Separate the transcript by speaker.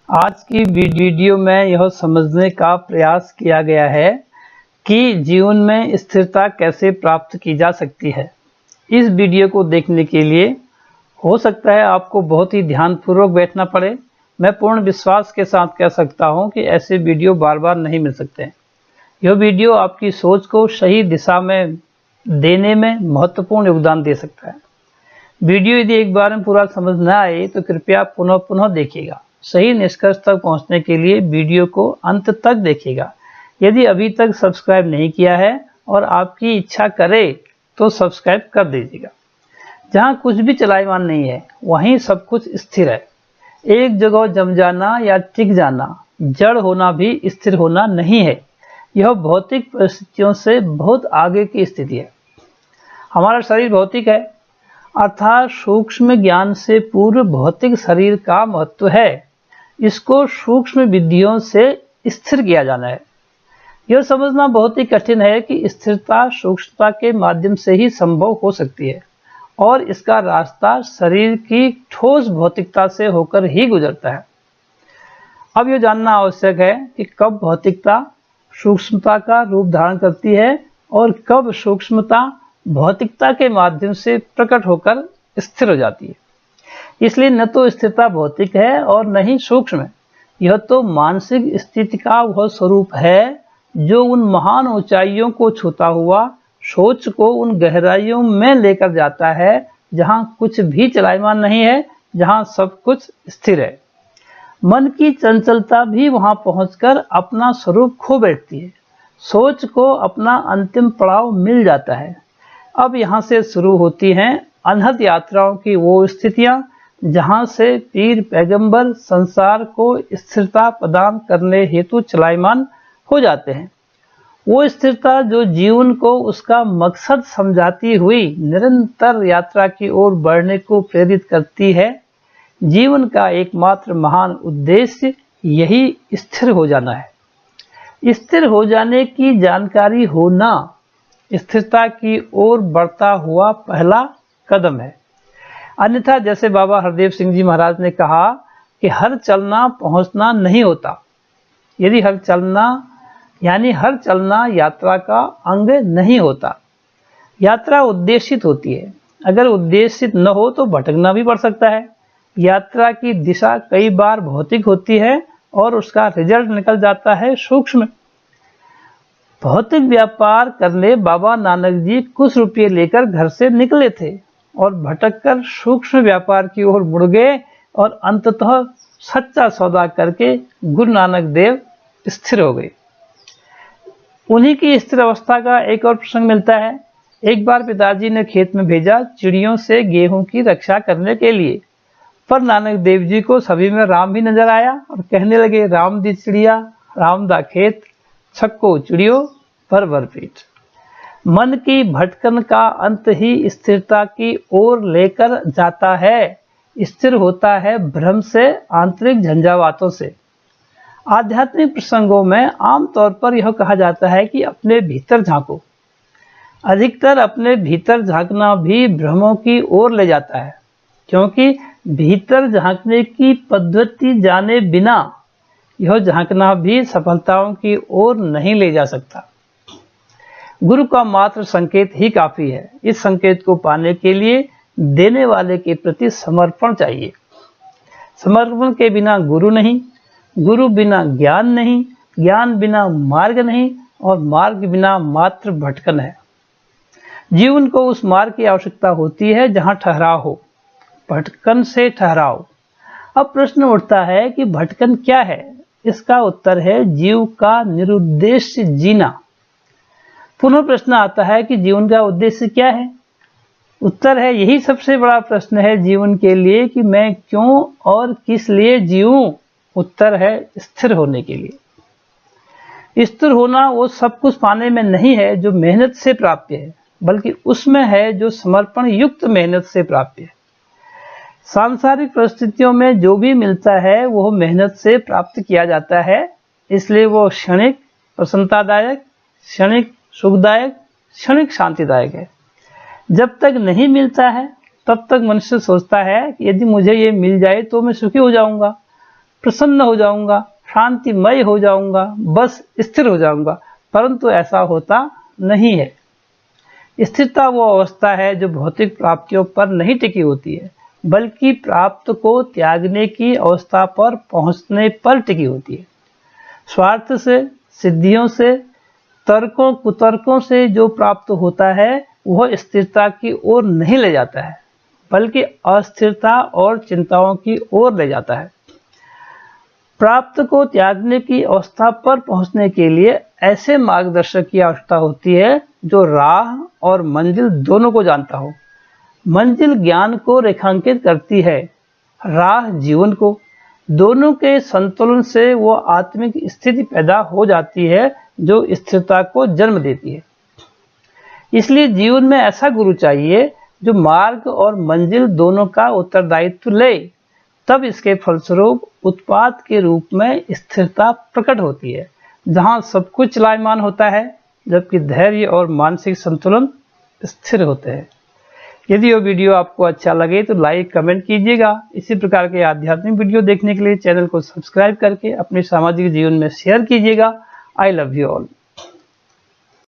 Speaker 1: आज की वीडियो में यह समझने का प्रयास किया गया है कि जीवन में स्थिरता कैसे प्राप्त की जा सकती है। इस वीडियो को देखने के लिए हो सकता है आपको बहुत ही ध्यानपूर्वक बैठना पड़े। मैं पूर्ण विश्वास के साथ कह सकता हूं कि ऐसे वीडियो बार बार नहीं मिल सकते। यह वीडियो आपकी सोच को सही दिशा में देने में महत्वपूर्ण योगदान दे सकता है। वीडियो यदि एक बार में पूरा समझ न आए तो कृपया पुनः देखिएगा। सही निष्कर्ष तक पहुंचने के लिए वीडियो को अंत तक देखिएगा। यदि अभी तक सब्सक्राइब नहीं किया है और आपकी इच्छा करे तो सब्सक्राइब कर दीजिएगा। जहां कुछ भी चलायमान नहीं है वहीं सब कुछ स्थिर है। एक जगह जम जाना या टिक जाना, जड़ होना भी स्थिर होना नहीं है। यह भौतिक परिस्थितियों से बहुत आगे की स्थिति है। हमारा शरीर भौतिक है, अर्थात सूक्ष्म ज्ञान से पूर्व भौतिक शरीर का महत्व है। इसको सूक्ष्म विधियों से स्थिर किया जाना है। यह समझना बहुत ही कठिन है कि स्थिरता सूक्ष्मता के माध्यम से ही संभव हो सकती है और इसका रास्ता शरीर की ठोस भौतिकता से होकर ही गुजरता है। अब यह जानना आवश्यक है कि कब भौतिकता सूक्ष्मता का रूप धारण करती है और कब सूक्ष्मता भौतिकता के माध्यम से प्रकट होकर स्थिर हो जाती है। इसलिए न तो स्थिरता भौतिक है और न ही सूक्ष्म है। यह तो मानसिक स्थिति का वह स्वरूप है जो उन महान ऊंचाइयों को छूता हुआ सोच को उन गहराइयों में लेकर जाता है जहां कुछ भी चलायमान नहीं है, जहां सब कुछ स्थिर है। मन की चंचलता भी वहां पहुंचकर अपना स्वरूप खो बैठती है। सोच को अपना अंतिम पड़ाव मिल जाता है। अब यहाँ से शुरू होती हैं अनहद यात्राओं की वो स्थितियां जहां से पीर पैगंबर संसार को स्थिरता प्रदान करने हेतु चलायमान हो जाते हैं। वो स्थिरता जो जीवन को उसका मकसद समझाती हुई निरंतर यात्रा की ओर बढ़ने को प्रेरित करती है। जीवन का एकमात्र महान उद्देश्य यही स्थिर हो जाना है। स्थिर हो जाने की जानकारी होना स्थिरता की ओर बढ़ता हुआ पहला कदम है। अन्यथा जैसे बाबा हरदेव सिंह जी महाराज ने कहा कि हर चलना पहुंचना नहीं होता। यदि हर चलना यात्रा का अंग नहीं होता। यात्रा उद्देशित होती है। अगर उद्देशित न हो तो भटकना भी पड़ सकता है। यात्रा की दिशा कई बार भौतिक होती है और उसका रिजल्ट निकल जाता है सूक्ष्म। भौतिक व्यापार करने बाबा नानक जी कुछ रुपये लेकर घर से निकले थे और भटककर सूक्ष्म व्यापार की ओर मुड़ गए और अंततः सच्चा सौदा करके गुरु नानक देव स्थिर हो गए। उन्हीं की स्थिर अवस्था का एक और प्रसंग मिलता है। एक बार पिताजी ने खेत में भेजा चिड़ियों से गेहूं की रक्षा करने के लिए, पर नानक देव जी को सभी में राम भी नजर आया और कहने लगे, राम दी चिड़िया राम दा खेत, छक्को चिड़ियो भर भर पेट। मन की भटकन का अंत ही स्थिरता की ओर लेकर जाता है। स्थिर होता है भ्रम से, आंतरिक झंझावातों से। आध्यात्मिक प्रसंगों में आमतौर पर यह कहा जाता है कि अपने भीतर झांको। अधिकतर अपने भीतर झांकना भी भ्रमों की ओर ले जाता है, क्योंकि भीतर झांकने की पद्धति जाने बिना यह झांकना भी सफलताओं की ओर नहीं ले जा सकता। गुरु का मात्र संकेत ही काफी है। इस संकेत को पाने के लिए देने वाले के प्रति समर्पण चाहिए। समर्पण के बिना गुरु नहीं, गुरु बिना ज्ञान नहीं, ज्ञान बिना मार्ग नहीं और मार्ग बिना मात्र भटकन है। जीवन को उस मार्ग की आवश्यकता होती है जहां ठहराव हो, भटकन से ठहराव। अब प्रश्न उठता है कि भटकन क्या है? इसका उत्तर है जीव का निरुद्देश्य जीना। पुनः प्रश्न आता है कि जीवन का उद्देश्य क्या है? उत्तर है यही सबसे बड़ा प्रश्न है जीवन के लिए कि मैं क्यों और किस लिए जीऊं। उत्तर है स्थिर होने के लिए। स्थिर होना वो सब कुछ पाने में नहीं है जो मेहनत से प्राप्य है, बल्कि उसमें है जो समर्पण युक्त मेहनत से प्राप्य है। सांसारिक परिस्थितियों में जो भी मिलता है वह मेहनत से प्राप्त किया जाता है, इसलिए वो क्षणिक प्रसन्नतादायक, क्षणिक सुखदायक, क्षणिक शांतिदायक है। जब तक नहीं मिलता है तब तक मनुष्य सोचता है कि यदि मुझे ये मिल जाए तो मैं सुखी हो जाऊंगा, प्रसन्न हो जाऊंगा, शांतिमय हो जाऊंगा, बस स्थिर हो जाऊंगा, परंतु ऐसा होता नहीं है। स्थिरता वो अवस्था है जो भौतिक प्राप्तियों पर नहीं टिकी होती है, बल्कि प्राप्त को त्यागने की अवस्था पर पहुंचने पर टिकी होती है। स्वार्थ से, सिद्धियों से, तर्कों कुतर्कों से जो प्राप्त होता है वह स्थिरता की ओर नहीं ले जाता है, बल्कि अस्थिरता और चिंताओं की ओर ले जाता है। प्राप्त को त्यागने की अवस्था पर पहुंचने के लिए ऐसे मार्गदर्शक की आवश्यकता होती है जो राह और मंजिल दोनों को जानता हो। मंजिल ज्ञान को रेखांकित करती है, राह जीवन को। दोनों के संतुलन से वो आत्मिक स्थिति पैदा हो जाती है जो स्थिरता को जन्म देती है। इसलिए जीवन में ऐसा गुरु चाहिए जो मार्ग और मंजिल दोनों का उत्तरदायित्व ले, तब इसके फलस्वरूप उत्पाद के रूप में स्थिरता प्रकट होती है, जहां सब कुछ चलायमान होता है जबकि धैर्य और मानसिक संतुलन स्थिर होते हैं। यदि ये वीडियो आपको अच्छा लगे तो लाइक कमेंट कीजिएगा। इसी प्रकार के आध्यात्मिक वीडियो देखने के लिए चैनल को सब्सक्राइब करके अपने सामाजिक जीवन में शेयर कीजिएगा। I love you all.